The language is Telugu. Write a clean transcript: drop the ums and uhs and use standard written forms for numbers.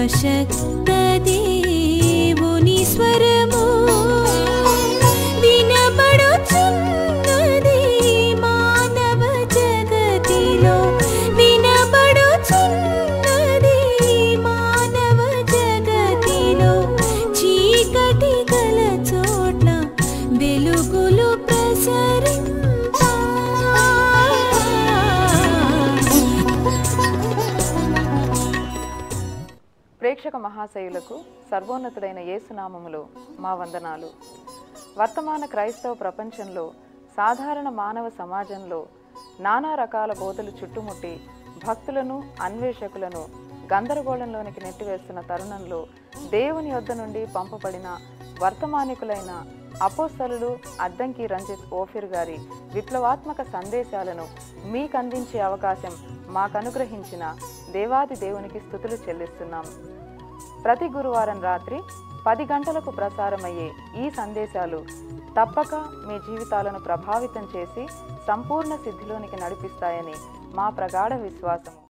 సర్వశక్త దేవుని స్వరము వినబడుచున్నది మానవ జగతిలో, వినబడుచున్నది మానవ జగతిలో. చీకటి గల చోట్ల వెలుగులు ప్రసరింపా. ప్రేక్షక మహాశయులకు సర్వోన్నతుడైన యేసునామములో మా వందనాలు. వర్తమాన క్రైస్తవ ప్రపంచంలో, సాధారణ మానవ సమాజంలో నానా రకాల బోధలు చుట్టుముట్టి భక్తులను, అన్వేషకులను గందరగోళంలోనికి నెట్టివేస్తున్న తరుణంలో దేవుని యొద్ద నుండి పంపబడిన వర్తమానికులైన అపోస్తలులు అద్దంకి రంజిత్ ఓఫిర్ గారి విప్లవాత్మక సందేశాలను మీకందించే అవకాశం మాకనుగ్రహించిన దేవాది దేవునికి స్తుతులు చెల్లిస్తున్నాం. ప్రతి గురువారం రాత్రి 10 గంటలకు ప్రసారమయ్యే ఈ సందేశాలు తప్పక మీ జీవితాలను ప్రభావితం చేసి సంపూర్ణ సిద్ధిలోనికి నడిపిస్తాయని మా ప్రగాఢ విశ్వాసము.